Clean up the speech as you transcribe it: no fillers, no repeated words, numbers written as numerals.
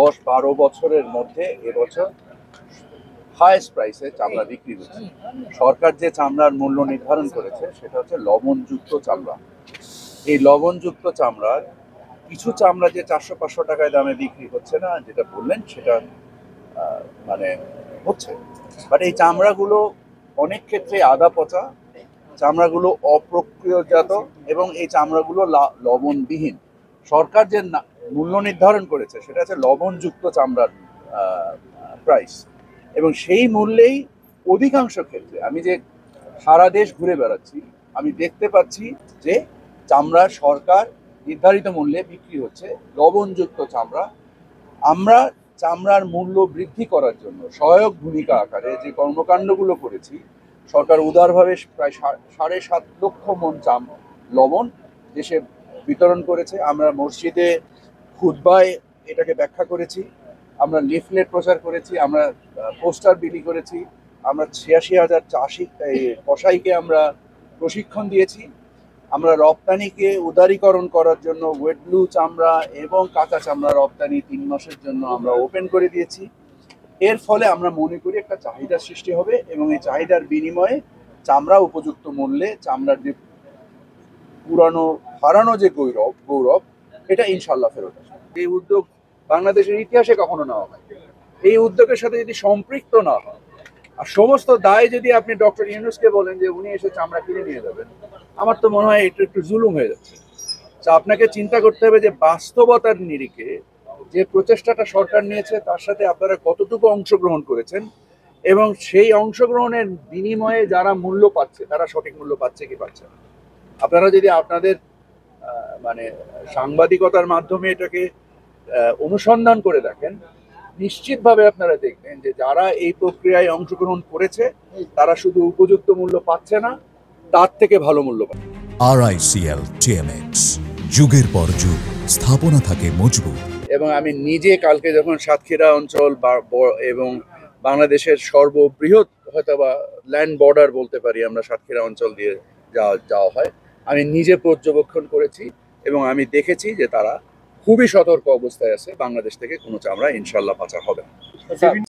10-12 বছরের মধ্যে এবছর হাইয়েস্ট প্রাইসে চামড়া বিক্রি হচ্ছে। সরকার যে চামড়ার মূল্য নির্ধারণ করেছে সেটা হচ্ছে লবণযুক্ত চামড়া। এই লবণযুক্ত চামড়ার কিছু চামড়া যে 400-500 টাকায় দামে বিক্রি হচ্ছে না, যেটা বললেন সেটা মানে হচ্ছে, বাট এই চামড়াগুলো অনেক ক্ষেত্রে আদা পচা, চামড়াগুলো অপ্রক্রিয়াজাত এবং এই চামড়াগুলো লবণবিহীন। সরকার যে মূল্য নির্ধারণ করেছে সেটা হচ্ছে লবণযুক্ত চামড়ার প্রাইস, এবং সেই মূল্যেই অধিকাংশ ক্ষেত্রে আমি যে সারা দেশ ঘুরে বেড়াচ্ছি আমি দেখতে পাচ্ছি যে চামড়া সরকার নির্ধারিত মূল্যে বিক্রি হচ্ছে লবণযুক্ত চামড়া। আমরা চামড়ার মূল্য বৃদ্ধি করার জন্য সহায়ক ভূমিকা আকারে যে কর্মকাণ্ডগুলো করেছি, সরকার উদারভাবে প্রায় 7.5 লক্ষ মন লবণ দেশে বিতরণ করেছে। আমরা মসজিদে খুতবায় এটাকে ব্যাখ্যা করেছি, আমরা লিফলেট প্রচার করেছি, আমরা পোস্টার বিলি করেছি, আমরা 86,000 কসাইকে আমরা প্রশিক্ষণ দিয়েছি। আমরা রপ্তানিকে উদারীকরণ করার জন্য ওয়েট ব্লু চামড়া এবং কাঁচা চামড়া রপ্তানি 3 মাসের জন্য আমরা ওপেন করে দিয়েছি। এর ফলে আমরা মনে করি একটা চাহিদার সৃষ্টি হবে এবং এই চাহিদার বিনিময়ে চামড়া উপযুক্ত মূল্যে, চামড়ার যে পুরানো হারানো যে গৌরব এটা ইনশাল্লাহ ফেরত আসবে। এই উদ্যোগ বাংলাদেশের ইতিহাসে কখনো নেওয়া হয়। এই উদ্যোগের সাথে যদি সম্পৃক্ত না হয় আর সমস্ত দায় যদি আপনি ডক্টর ইউনূসকে বলেন যে উনি এসে চামড়া কিনে নিয়ে যাবেন, আমার তো মনে হয় এটা একটু জুলুম হয়ে যাচ্ছে। আপনাকে চিন্তা করতে হবে যে বাস্তবতার নিরিখে যে প্রচেষ্টাটা সরকার নিয়েছে তার সাথে আপনারা কতটুকু অংশগ্রহণ করেছেন এবং সেই অংশগ্রহণের বিনিময়ে যারা মূল্য পাচ্ছে তারা সঠিক মূল্য পাচ্ছে কি পাচ্ছে না। আপনারা যদি আপনাদের মানে সাংবাদিকতার মাধ্যমে এটাকে অনুসন্ধান করে দেখেন, নিশ্চিতভাবে আপনারা দেখবেন যে যারা এই প্রক্রিয়ায় অংশগ্রহণ করেছে তারা শুধু উপযুক্ত মূল্য পাচ্ছে না, তার থেকে ভালো মূল্য পাচ্ছে। RICL TMX, যুগের পর যুগ স্থাপনা থাকে মজবুত। এবং আমি নিজে কালকে যখন সাতক্ষীরা অঞ্চল এবং বাংলাদেশের সর্ববৃহৎ হয়তো বা ল্যান্ড বর্ডার বলতে পারি আমরা, সাতক্ষীরা অঞ্চল দিয়ে যাওয়া হয়, আমি নিজে পর্যবেক্ষণ করেছি এবং আমি দেখেছি যে তারা খুবই সতর্ক অবস্থায় আছে। বাংলাদেশ থেকে কোনো চামড়া ইনশাল্লাহ পাচার হবে না।